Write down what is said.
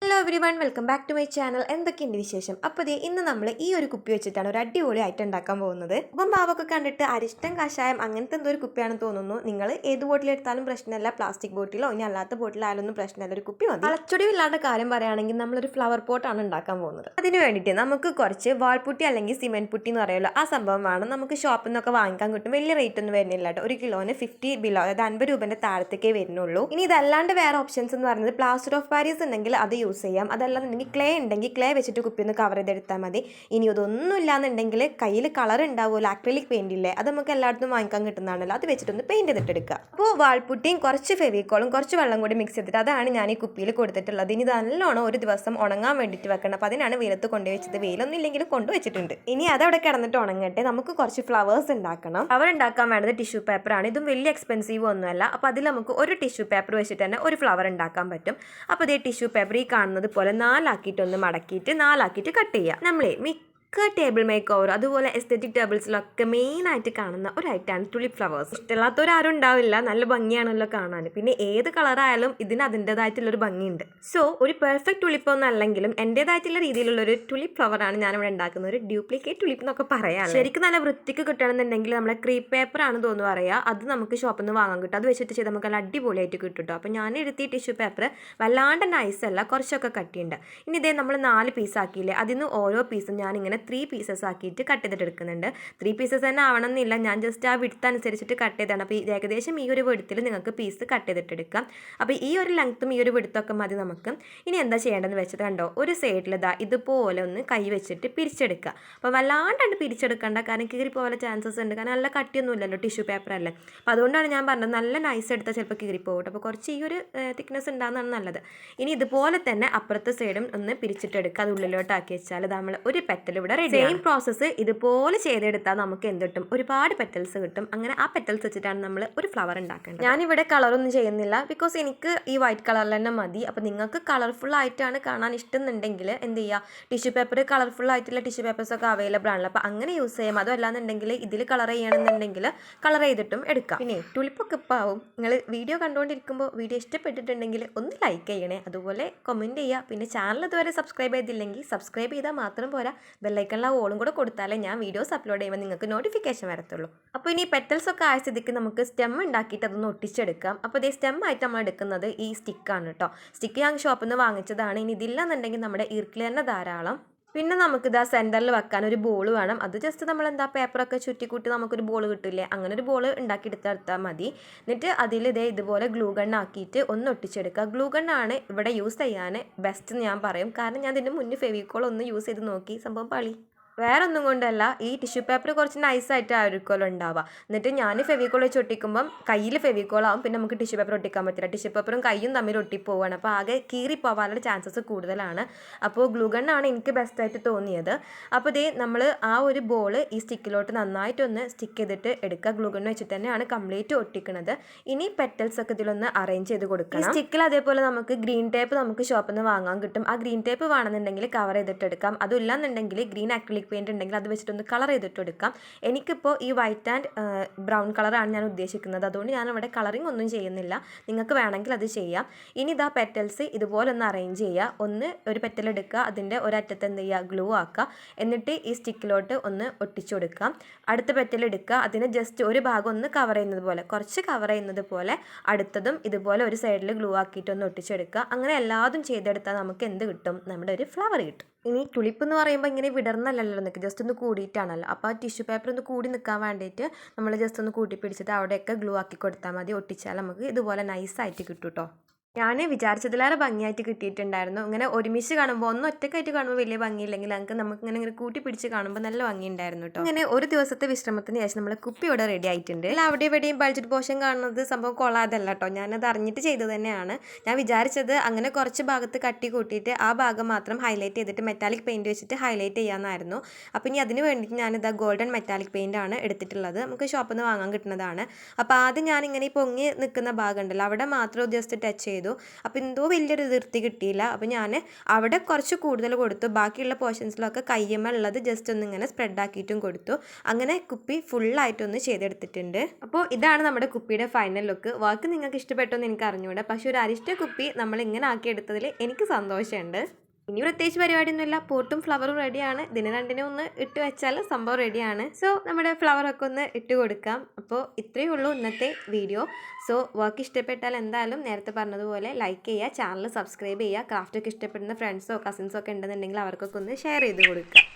Hello everyone welcome back to my channel. എന്തൊക്കെയുണ്ട് വിശേഷം? അപ്പോൾ ഇന്ന് നമ്മൾ ഈ ഒരു കുപ്പി വെച്ചിട്ടാണ് ഒരു അടിപൊളി ഐറ്റം ഉണ്ടാക്കാൻ പോകുന്നത്. അപ്പം പാവൊക്കെ കണ്ടിട്ട് അരിഷ്ടം കഷായം അങ്ങനത്തെ എന്തോ ഒരു കുപ്പിയാണെന്ന് തോന്നുന്നു. നിങ്ങൾ ഏത് ബോട്ടിലെടുത്താലും പ്രശ്നമല്ല, പ്ലാസ്റ്റിക് ബോട്ടിലോ ഇനി അല്ലാത്ത ബോട്ടിലായാലൊന്നും പ്രശ്നമല്ല, ഒരു കുപ്പി മതി. വളച്ചൊടിവില്ലാത്ത കാര്യം പറയുകയാണെങ്കിൽ നമ്മളൊരു ഫ്ലവർ പോട്ടാണ് ഉണ്ടാക്കാൻ പോകുന്നത്. അതിന് വേണ്ടിയിട്ട് നമുക്ക് കുറച്ച് വാൾപുട്ടി അല്ലെങ്കിൽ സിമെന്റ് പുട്ടി എന്ന് പറയുമല്ലോ, ആ സംഭവം വേണം. നമുക്ക് ഷോപ്പിൽ നിന്നൊക്കെ വാങ്ങിക്കാൻ കിട്ടും. വലിയ റേറ്റ് ഒന്നും വരുന്നില്ല കേട്ടോ. ഒരു കിലോന് 50 ബിലോ, അതായത് 50 രൂപേൻ്റെ താഴത്തേക്കേ വരുന്നുള്ളൂ. ഇനി ഇതല്ലാണ്ട് വേറെ ഓപ്ഷൻസ് എന്ന് പറയുന്നത് പ്ലാസ്റ്റർ ഓഫ് പാരീസ് ഉണ്ടെങ്കിൽ അത് യൂസ് ചെയ്യാം. അതല്ലാന്നുണ്ടെങ്കിൽ ക്ലേ ഉണ്ടെങ്കിൽ ക്ലേ വെച്ചിട്ട് കുപ്പി ഒന്ന് കവർ ചെയ്തെടുത്താൽ മതി. ഇനി ഇതൊന്നും ഇല്ലാന്നുണ്ടെങ്കിൽ കയ്യിൽ കളർ ഉണ്ടാവുമല്ലോ, അക്രിലിക് പെയിന്റ് ഇല്ലേ, അത് നമുക്ക് എല്ലായിടത്തും വാങ്ങിക്കാൻ കിട്ടുന്നതാണല്ലോ, അത് വെച്ചിട്ടൊന്ന് പെയിന്റ് ചെയ്തിട്ടെടുക്കുക. അപ്പോൾ വാൾപുട്ടിയും കുറച്ച് ഫെവിക്കോളും കുറച്ച് വെള്ളം കൂടി മിക്സ് ചെയ്തിട്ട് അതാണ് ഞാൻ ഈ കുപ്പിയിൽ കൊടുത്തിട്ടുള്ളത്. ഇനി ഇത് നല്ലോണം ഒരു ദിവസം ഉണങ്ങാൻ വേണ്ടിയിട്ട് വെക്കണം. അപ്പോൾ അതിനാണ് വെയിലത്ത് കൊണ്ടുവച്ചത്. വെയിലൊന്നും ഇല്ലെങ്കിൽ കൊണ്ടുവച്ചിട്ടുണ്ട്. ഇനി അതവിടെ കിടന്നിട്ട് ഉണങ്ങട്ടെ. നമുക്ക് കുറച്ച് ഫ്ലവേഴ്സ് ഉണ്ടാക്കണം. ഫ്ലവർ ഉണ്ടാക്കാൻ വേണ്ടത് ടിഷ്യൂ പേപ്പറാണ്. ഇതും വലിയ എക്സ്പെൻസീവ് ഒന്നുമല്ല. അപ്പോൾ അതിൽ നമുക്ക് ഒരു ടിഷ്യൂ പേപ്പർ വെച്ചിട്ട് തന്നെ ഒരു ഫ്ലവർ ഉണ്ടാക്കാൻ പറ്റും. അപ്പോൾ ഇതേ ടിഷ്യൂ പേപ്പർ ഈ കാണുന്നത് പോലെ 4 ആക്കിയിട്ടൊന്ന് മടക്കിയിട്ട് 4 ആക്കിയിട്ട് കട്ട് ചെയ്യുക. നമ്മളെ ടേബിൾ മേക്ക് ഓവർ അതുപോലെ എസ്തെറ്റിക് ടേബിൾസിലൊക്കെ മെയിനായിട്ട് കാണുന്ന ഒരു ഐറ്റമാണ് ടുലിപ്പ് ഫ്ലവേഴ്സ്. ഇഷ്ടമില്ലാത്തവരാരും ഉണ്ടാവില്ല, നല്ല ഭംഗിയാണല്ലോ കാണാൻ. പിന്നെ ഏത് കളറായാലും ഇതിന് അതിൻ്റെതായിട്ടുള്ളൊരു ഭംഗിയുണ്ട്. സോ ഒരു പെർഫെക്റ്റ് ടുലിപ്പ് ഒന്നും അല്ലെങ്കിലും എൻ്റെതായിട്ടുള്ള രീതിയിലുള്ളൊരു ടുലിപ്പ് ഫ്ലവറാണ് ഞാനിവിടെ ഉണ്ടാക്കുന്നത്. ഒരു ഡ്യൂപ്ലിക്കേറ്റ് ടുലിപ്പ് എന്നൊക്കെ പറയാം. ശരിക്കും നല്ല വൃത്തിക്ക് കിട്ടണമെന്നുണ്ടെങ്കിൽ നമ്മളെ ക്രീപ്പ് പേപ്പർ ആണ് തോന്നുന്നു പറയുക, അത് നമുക്ക് ഷോപ്പിൽ നിന്ന് വാങ്ങാൻ കിട്ടും. അത് വെച്ചിട്ട് ചെയ്ത് നമുക്ക് നല്ല അടിപൊളിയായിട്ട് കിട്ടും കേട്ടോ. അപ്പോൾ ഞാൻ എടുത്തി ടിഷ്യൂ പേപ്പർ വല്ലാണ്ട് നൈസല്ല, കുറച്ചൊക്കെ കട്ടിയുണ്ട്. ഇനി ഇതേ നമ്മൾ 4 പീസ് ആക്കിയില്ലേ, അതിന് ഓരോ പീസും ഞാനിങ്ങനെ 3 പീസസ് ആക്കിയിട്ട് കട്ട് ചെയ്തിട്ട് എടുക്കുന്നുണ്ട്. 3 പീസസ് തന്നെ ആവണമെന്നില്ല, ഞാൻ ജസ്റ്റ് ആ വിഡ്ത്ത് അനുസരിച്ചിട്ട് കട്ട് ചെയ്താണ്. അപ്പോൾ ഏകദേശം ഈ ഒരു വിഡ്ത്തിൽ നിങ്ങൾക്ക് പീസ് കട്ട് ചെയ്തിട്ട് എടുക്കാം. അപ്പോൾ ഈ ഒരു ലെങ്ത്തും ഈ ഒരു വിഡ്ത്തൊക്കെ മതി നമുക്ക്. ഇനി എന്താ ചെയ്യേണ്ടതെന്ന് വെച്ചത് കണ്ടോ, ഒരു സൈഡിൽ ഇതുപോലെ ഒന്ന് കൈ വെച്ചിട്ട് പിരിച്ചെടുക്കുക. അപ്പോൾ വല്ലാണ്ടാണ്ട് പിരിച്ചെടുക്കേണ്ട, കാരണം കീറി പോലെ ചാൻസസ് ഉണ്ട്. കാരണം നല്ല കട്ടിയൊന്നും ഇല്ലല്ലോ, ടിഷ്യൂ പേപ്പർ അല്ലേ. അപ്പോൾ അതുകൊണ്ടാണ് ഞാൻ പറഞ്ഞത് നല്ല നൈസ് എടുത്താൽ ചിലപ്പോൾ കീറിപ്പോകട്ടെ. അപ്പോൾ കുറച്ച് ഈ ഒരു തിക്നെസ് ഉണ്ടാകുന്നതാണ് നല്ലത്. ഇനി ഇതുപോലെ തന്നെ അപ്പുറത്തെ സൈഡും ഒന്ന് പിരിച്ചിട്ടെടുക്കുക. അത് ഉള്ളിലോട്ടാക്കി വെച്ചാൽ നമ്മൾ ഒരു പെറ്റൽ ഇവിടെ റെഡി. സെയിം പ്രോസസ്സ് ഇതുപോലെ ചെയ്തെടുത്താൽ നമുക്ക് എന്ത് കിട്ടും, ഒരുപാട് പെറ്റൽസ് കിട്ടും. അങ്ങനെ ആ പെറ്റൽസ് വെച്ചിട്ടാണ് നമ്മൾ ഒരു ഫ്ലവർ ഉണ്ടാക്കേണ്ടത്. ഞാനിവിടെ കളറൊന്നും ചെയ്യുന്നില്ല, ബിക്കോസ് എനിക്ക് ഈ വൈറ്റ് കളറിൽ തന്നെ മതി. അപ്പോൾ നിങ്ങൾക്ക് കളർഫുൾ ആയിട്ടാണ് കാണാൻ ഇഷ്ടമെന്നുണ്ടെങ്കിൽ എന്ത് ചെയ്യുക, ടിഷ്യൂ പേപ്പർ കളർഫുൾ ആയിട്ടുള്ള ടിഷ്യൂ പേപ്പേഴ്സൊക്കെ അവൈലബിൾ ആണല്ലോ, അപ്പോൾ അങ്ങനെ യൂസ് ചെയ്യാം. അതും അല്ലാന്നുണ്ടെങ്കിൽ ഇതിൽ കളർ ചെയ്യണമെന്നുണ്ടെങ്കിൽ കളർ ചെയ്തിട്ടും എടുക്കാം. പിന്നെ ടുലിപ്പൊക്കെ ഇപ്പോൾ ആവും. നിങ്ങൾ വീഡിയോ കണ്ടുകൊണ്ടിരിക്കുമ്പോൾ വീഡിയോ ഇഷ്ടപ്പെട്ടിട്ടുണ്ടെങ്കിൽ ഒന്ന് ലൈക്ക് ചെയ്യണേ, അതുപോലെ കമൻറ്റ് ചെയ്യുക. പിന്നെ ചാനൽ ഇതുവരെ സബ്സ്ക്രൈബ് ചെയ്തില്ലെങ്കിൽ സബ്സ്ക്രൈബ് ചെയ്താൽ മാത്രം പോരാ, ബെല്ലൈക്കണിലെ ഓളും കൂടെ കൊടുത്താലേ ഞാൻ വീഡിയോസ് അപ്ലോഡ് ചെയ്യുമ്പോൾ നിങ്ങൾക്ക് നോട്ടിഫിക്കേഷൻ വരത്തുള്ളൂ. അപ്പോൾ ഇനി പെറ്റൽസ് ഒക്കെ ആയ സ്ഥിതിക്ക് നമുക്ക് സ്റ്റെം ഉണ്ടാക്കിയിട്ട് അതൊന്ന് ഒട്ടിച്ചെടുക്കാം. അപ്പോൾ ഇതേ സ്റ്റെം ആയിട്ട് നമ്മൾ എടുക്കുന്നത് ഈ സ്റ്റിക്കാണ് കേട്ടോ. സ്റ്റിക്ക് ഞാൻ ഷോപ്പിൽ നിന്ന് വാങ്ങിച്ചതാണ്. ഇനി ഇതില്ലാന്നുണ്ടെങ്കിൽ നമ്മുടെ ഈർക്കിൽ തന്നെ ധാരാളം. പിന്നെ നമുക്കിതാ സെൻറ്ററിൽ വെക്കാൻ ഒരു ബോൾ വേണം. അത് ജസ്റ്റ് നമ്മൾ പേപ്പറൊക്കെ ചുറ്റിക്കൂട്ടി നമുക്കൊരു ബോൾ കിട്ടില്ലേ, അങ്ങനെ ഒരു ബോൾ ഉണ്ടാക്കിയെടുത്താൽ മതി. എന്നിട്ട് അതിൽ ഇതുപോലെ ഗ്ലൂ ഗൺ ആക്കിയിട്ട് ഒന്ന് ഒട്ടിച്ചെടുക്കുക. ഗ്ലൂ ഗണ്ണാണ് ഇവിടെ യൂസ് ചെയ്യാൻ ബെസ്റ്റ് എന്ന് ഞാൻ പറയും, കാരണം ഞാൻ ഇതിൻ്റെ മുന്നേ ഫെവിക്കോൾ ഒന്ന് യൂസ് ചെയ്ത് നോക്കി, സംഭവം പളി. വേറെ ഒന്നും കൊണ്ടല്ല, ഈ ടിഷ്യൂ പേപ്പർ കുറച്ച് നൈസായിട്ട് ആയിരിക്കുമല്ലോ ഉണ്ടാവുക. എന്നിട്ട് ഞാൻ ഫെവിക്കോൾ വെച്ച് ഒട്ടിക്കുമ്പം കയ്യിൽ ഫെവിക്കോളാവും, പിന്നെ നമുക്ക് ടിഷ്യൂ പേപ്പർ ഒട്ടിക്കാൻ പറ്റില്ല. ടിഷ്യൂ പേപ്പറും കയ്യും തമ്മിൽ ഒട്ടിപ്പോവാണ്, അപ്പോൾ ആകെ കീറിപ്പോവാനുള്ള ചാൻസസ് കൂടുതലാണ്. അപ്പോൾ ഗ്ലൂ ഗണ്ണാണ് എനിക്ക് ബെസ്റ്റായിട്ട് തോന്നിയത്. അപ്പോൾ ഇതേ നമ്മൾ ആ ഒരു ബോൾ ഈ സ്റ്റിക്കിലോട്ട് നന്നായിട്ടൊന്ന് സ്റ്റിക്ക് ചെയ്തിട്ട് എടുക്കുക. ഗ്ലൂ ഗണ്ണ് വെച്ചിട്ട് തന്നെയാണ് കംപ്ലീറ്റ് ഒട്ടിക്കുന്നത്. ഇനി പെറ്റൽസ് ഒക്കെ ഇതിലൊന്ന് അറേഞ്ച് ചെയ്ത് കൊടുക്കണം. സ്റ്റിക്കിൽ അതേപോലെ നമുക്ക് ഗ്രീൻ ടേപ്പ് നമുക്ക് ഷോപ്പിൽ നിന്ന് വാങ്ങാൻ കിട്ടും. ആ ഗ്രീൻ ടേപ്പ് വേണമെന്നുണ്ടെങ്കിൽ കവർ ചെയ്തിട്ട് എടുക്കാം. അതില്ലാന്നുണ്ടെങ്കിൽ ഗ്രീൻ അക്രിലിക് പെയിന്റ് ഉണ്ടെങ്കിൽ അത് വെച്ചിട്ടൊന്ന് കളർ ചെയ്തിട്ട് എടുക്കാം. എനിക്കിപ്പോൾ ഈ വൈറ്റ് ആൻഡ് ബ്രൗൺ കളറാണ് ഞാൻ ഉദ്ദേശിക്കുന്നത്, അതുകൊണ്ട് ഞാൻ ഇവിടെ കളറിങ് ഒന്നും ചെയ്യുന്നില്ല. നിങ്ങൾക്ക് വേണമെങ്കിൽ അത് ചെയ്യാം. ഇനി ഇതാ പെറ്റൽസ് ഇതുപോലെ ഒന്ന് അറേഞ്ച് ചെയ്യുക. ഒന്ന് ഒരു പെറ്റൽ എടുക്കുക, അതിൻ്റെ ഒരറ്റത്ത് എന്ത് ചെയ്യുക, ഗ്ലൂ ആക്കുക. എന്നിട്ട് ഈ സ്റ്റിക്കിലോട്ട് ഒന്ന് ഒട്ടിച്ചു കൊടുക്കാം. അടുത്ത പെറ്റൽ എടുക്കുക, അതിന് ജസ്റ്റ് ഒരു ഭാഗം ഒന്ന് കവർ ചെയ്യുന്നത് പോലെ, കുറച്ച് കവർ ചെയ്യുന്നത് പോലെ അടുത്തതും ഇതുപോലെ ഒരു സൈഡിൽ ഗ്ലൂ ആക്കിയിട്ട് ഒന്ന് ഒട്ടിച്ചെടുക്കുക. അങ്ങനെ എല്ലാതും ചെയ്തെടുത്താൽ നമുക്ക് എന്ത് കിട്ടും, നമ്മുടെ ഒരു ഫ്ലവർ കിട്ടും. ഇനി ടുലിപ്പ് എന്ന് പറയുമ്പോൾ ഇങ്ങനെ വിടർന്നല്ലല്ലോ നിൽക്കുക, ജസ്റ്റ് ഒന്ന് കൂടിയിട്ടാണല്ലോ. അപ്പോൾ ആ ടിഷ്യൂ പേപ്പർ ഒന്ന് കൂടി നിൽക്കാൻ വേണ്ടിയിട്ട് നമ്മൾ ജസ്റ്റ് ഒന്ന് കൂട്ടി പിടിച്ചിട്ട് അവിടെയൊക്കെ ഗ്ലൂ ആക്കി കൊടുത്താൽ മതി. ഒട്ടിച്ചാൽ നമുക്ക് ഇതുപോലെ നൈസായിട്ട് കിട്ടും കേട്ടോ. ഞാൻ വിചാരിച്ചതിലേറെ ഭംഗിയായിട്ട് കിട്ടിയിട്ടുണ്ടായിരുന്നു. ഇങ്ങനെ ഒരുമിച്ച് കാണുമ്പോൾ ഒന്ന് ഒറ്റക്കായിട്ട് കാണുമ്പോൾ വലിയ ഭംഗിയില്ലെങ്കിൽ നമുക്കിങ്ങനെ കൂട്ടി പിടിച്ച് കാണുമ്പോൾ നല്ല ഭംഗിയുണ്ടായിരുന്നു കേട്ടോ. അങ്ങനെ ഒരു ദിവസത്തെ വിശ്രമത്തിന് ശേഷം നമ്മൾ കുപ്പി ഇവിടെ റെഡി ആയിട്ടുണ്ട്. അല്ല അവിടെ ഇവിടെയും ബഡ്ജറ്റ് പോർഷൻ കാണുന്നത് സംഭവം കൊള്ളാതല്ല കേട്ടോ. ഞാനത് അറിഞ്ഞിട്ട് ചെയ്തത് തന്നെയാണ്. ഞാൻ വിചാരിച്ചത് അങ്ങനെ കുറച്ച് ഭാഗത്ത് കട്ടി കൂട്ടിയിട്ട് ആ ഭാഗം മാത്രം ഹൈലൈറ്റ് ചെയ്തിട്ട് മെറ്റാലിക് പെയിൻറ്റ് വെച്ചിട്ട് ഹൈലൈറ്റ് ചെയ്യാമെന്നായിരുന്നു. അപ്പോൾ ഇനി അതിന് വേണ്ടിയിട്ട് ഞാനിതാ ഗോൾഡൻ മെറ്റാലിക് പെയിൻ്റ് ആണ് എടുത്തിട്ടുള്ളത്. നമുക്ക് ഷോപ്പിൽ നിന്ന് വാങ്ങാൻ കിട്ടുന്നതാണ്. അപ്പോൾ ആദ്യം ഞാനിങ്ങനെ ഈ പൊങ്ങി നിൽക്കുന്ന ഭാഗം ഉണ്ടല്ലോ, അവിടെ മാത്രം ജസ്റ്റ് ടച്ച് ചെയ്തു. ചെയ്തു. അപ്പോൾ എന്തോ വലിയൊരു ഇതിർത്തി കിട്ടിയില്ല. അപ്പോൾ ഞാൻ അവിടെ കുറച്ച് കൂടുതൽ കൊടുത്തു. ബാക്കിയുള്ള പോർഷൻസിലൊക്കെ കയ്യുമുള്ളത് ജസ്റ്റ് ഒന്ന് ഇങ്ങനെ സ്പ്രെഡ് ആക്കിയിട്ടും കൊടുത്തു. അങ്ങനെ കുപ്പി ഫുള്ളായിട്ടൊന്ന് ചെയ്തെടുത്തിട്ടുണ്ട്. അപ്പോൾ ഇതാണ് നമ്മുടെ കുപ്പിയുടെ ഫൈനൽ ലുക്ക്. വർക്ക് നിങ്ങൾക്ക് ഇഷ്ടപ്പെട്ടോ എന്ന് എനിക്ക് അറിഞ്ഞൂടെ, പക്ഷേ ഒരു അരിഷ്ട കുപ്പി നമ്മൾ ഇങ്ങനെ ആക്കിയെടുത്തതിൽ എനിക്ക് സന്തോഷമുണ്ട്. ഇനി പ്രത്യേകിച്ച് പരിപാടിയൊന്നുമില്ല. പോട്ടും ഫ്ലവറും റെഡിയാണ്. ഇതിന് രണ്ടിനും ഒന്ന് ഇട്ട് വെച്ചാൽ സംഭവം റെഡിയാണ്. സോ നമ്മുടെ ഫ്ലവറൊക്കെ ഒന്ന് ഇട്ട് കൊടുക്കാം. അപ്പോൾ ഇത്രയേ ഉള്ളൂ ഇന്നത്തെ വീഡിയോ. സോ വർക്ക് ഇഷ്ടപ്പെട്ടാൽ എന്തായാലും നേരത്തെ പറഞ്ഞതുപോലെ ലൈക്ക് ചെയ്യുക, ചാനൽ സബ്സ്ക്രൈബ് ചെയ്യുക. ക്രാഫ്റ്റൊക്കെ ഇഷ്ടപ്പെടുന്ന ഫ്രണ്ട്സോ കസിൻസോ ഒക്കെ ഉണ്ടെന്നുണ്ടെങ്കിൽ അവർക്കൊക്കെ ഒന്ന് ഷെയർ ചെയ്ത് കൊടുക്കുക.